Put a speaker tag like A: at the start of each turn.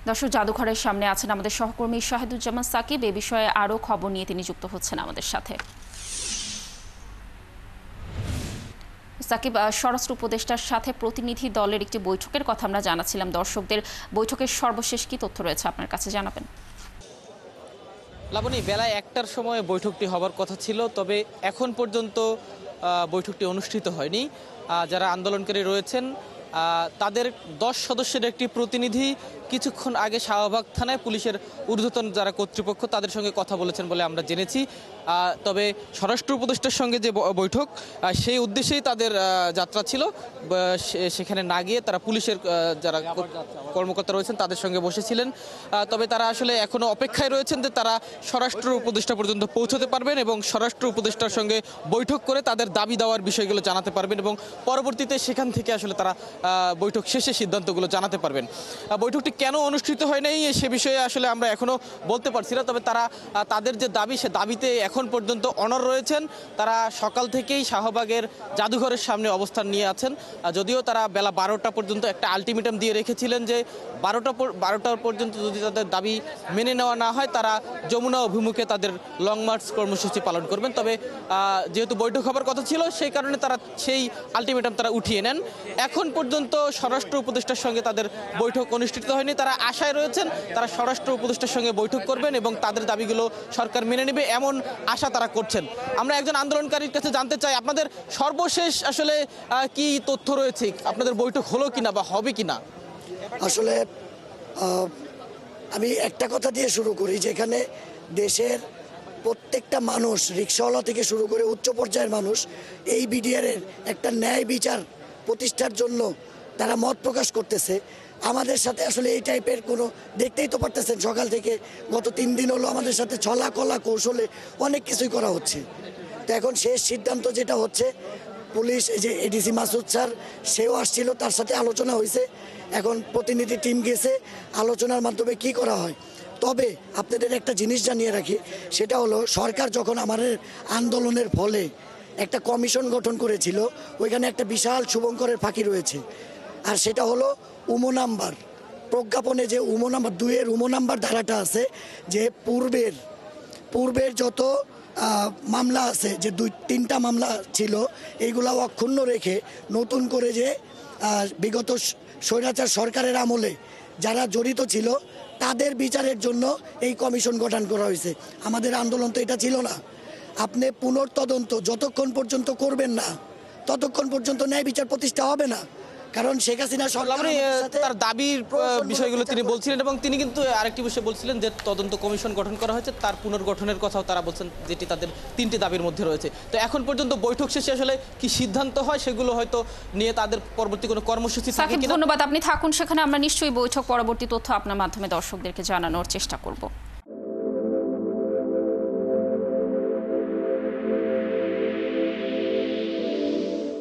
A: দর্শক, জাদুঘরের সামনে আছেন আমাদের সহকর্মী শাহিদুজ্জামান সাকিব। এ বিষয়ে আরও খবর নিয়ে তিনি যুক্ত হচ্ছেন আমাদের সাথে। সাকিব, স্বরাষ্ট্র উপদেষ্টার সাথে প্রতিনিধি দলের একটি বৈঠকের কথা আমরা জানাচ্ছিলাম দর্শকদের। বৈঠকের সর্বশেষ কি তথ্য রয়েছে আপনার কাছে জানাবেন?
B: লাবণী, বেলা 1টার সময় বৈঠকটি হবার কথা ছিল, তবে এখন পর্যন্ত বৈঠকটি অনুষ্ঠিত হয়নি। যারা আন্দোলনকারী রয়েছেন তাদের 10 সদস্যের একটি প্রতিনিধি কিছুক্ষণ আগে শাহবাগ থানায় পুলিশের ঊর্ধ্বতন যারা কর্তৃপক্ষ তাদের সঙ্গে কথা বলেছেন বলে আমরা জেনেছি। তবে স্বরাষ্ট্র উপদেষ্টার সঙ্গে যে বৈঠক সেই উদ্দেশ্যেই তাদের যাত্রা ছিল। সেখানে না গিয়ে তারা পুলিশের যারা কর্মকর্তা রয়েছেন তাদের সঙ্গে বসেছিলেন। তবে তারা আসলে এখনও অপেক্ষায় রয়েছেন যে তারা স্বরাষ্ট্র উপদেষ্টা পর্যন্ত পৌঁছতে পারবেন এবং স্বরাষ্ট্র উপদেষ্টার সঙ্গে বৈঠক করে তাদের দাবি দেওয়ার বিষয়গুলো জানাতে পারবেন এবং পরবর্তীতে সেখান থেকে আসলে তারা বৈঠক শেষে সিদ্ধান্তগুলো জানাতে পারবেন। বৈঠকটি কেন অনুষ্ঠিত হয় নাই সে বিষয়ে আসলে আমরা এখনও বলতে পারছি না। তবে তারা তাদের যে দাবি সে দাবিতে এখন পর্যন্ত অনড় রয়েছেন। তারা সকাল থেকেই শাহবাগের জাদুঘরের সামনে অবস্থান নিয়ে আছেন। যদিও তারা বেলা 12টা পর্যন্ত একটা আলটিমেটাম দিয়ে রেখেছিলেন যে 12টা পর্যন্ত যদি তাদের দাবি মেনে নেওয়া না হয় তারা যমুনা অভিমুখে তাদের লং মার্চ কর্মসূচি পালন করবেন। তবে যেহেতু বৈঠক হবার কথা ছিল সেই কারণে তারা সেই আলটিমেটাম তারা উঠিয়ে নেন। এখন পর্যন্ত স্বরাষ্ট্র উপদেষ্টার সঙ্গে তাদের বৈঠক অনুষ্ঠিত হয়নি। তারা আশায় রয়েছেন তারা স্বরাষ্ট্র উপদেষ্টার সঙ্গে বৈঠক করবেন এবং তাদের দাবিগুলো সরকার মেনে নেবে, এমন আশা তারা করছেন। আমরা একজন আন্দোলনকারীর কাছে জানতে চাই আপনাদের সর্বশেষ আসলে কি তথ্য রয়েছে, আপনাদের বৈঠক হলো কিনা বা হবে কিনা?
C: আসলে আমি একটা কথা দিয়ে শুরু করি, যেখানে দেশের প্রত্যেকটা মানুষ, রিক্সাওয়ালা থেকে শুরু করে উচ্চ পর্যায়ের মানুষ, এই বিডিআর এর একটা ন্যায় বিচার প্রতিষ্ঠার জন্য তারা মত প্রকাশ করতেছে। আমাদের সাথে আসলে এই টাইপের কোনো, দেখতেই তো পারতেছেন সকাল থেকে গত 3 দিন হলো আমাদের সাথে ছলা কলা কৌশলে অনেক কিছুই করা হচ্ছে। তো এখন শেষ সিদ্ধান্ত যেটা হচ্ছে, পুলিশ যে এডিসি মাসুদ স্যার সেও আসছিল, তার সাথে আলোচনা হয়েছে। এখন প্রতিনিধি টিম গেছে, আলোচনার মাধ্যমে কি করা হয়। তবে আপনাদের একটা জিনিস জানিয়ে রাখি, সেটা হলো সরকার যখন আমাদের আন্দোলনের ফলে একটা কমিশন গঠন করেছিল, ওইখানে একটা বিশাল শুভঙ্করের ফাঁকি রয়েছে। আর সেটা হলো উমো নাম্বার প্রজ্ঞাপনে, যে উমো নাম্বার 2-এর উমো নাম্বার ধারাটা আছে, যে পূর্বের যত মামলা আছে, যে 2-3টা মামলা ছিল, এইগুলাও অক্ষুণ্ণ রেখে নতুন করে যে বিগত স্বৈরাচার সরকারের আমলে যারা জড়িত ছিল তাদের বিচারের জন্য এই কমিশন গঠন করা হয়েছে। আমাদের আন্দোলন তো এটা ছিল না। আপনি পুনর্তদন্ত যতক্ষণ পর্যন্ত করবেন না ততক্ষণ পর্যন্ত ন্যায় বিচার প্রতিষ্ঠা হবে না। কারণ শেখ হাসিনা
B: তার দাবির বিষয়গুলো তিনি বলছিলেন এবং তিনি কিন্তু আরেকটি বিষয় বলছিলেন যে তদন্ত কমিশন গঠন করা হয়েছে, তার পুনর্গঠনের কথাও তারা বলছেন, যেটি তাদের 3টি দাবির মধ্যে রয়েছে। তো এখন পর্যন্ত বৈঠক শেষে আসলে কি সিদ্ধান্ত হয় সেগুলো হয়তো নিয়ে তাদের পরবর্তী কোনো কর্মসূচি থাকে কিনা।
A: ধন্যবাদ, আপনি থাকুন সেখানে। আমরা নিশ্চয়ই বৈঠক পরবর্তী তথ্য আপনার মাধ্যমে দর্শকদেরকে জানানোর চেষ্টা করব।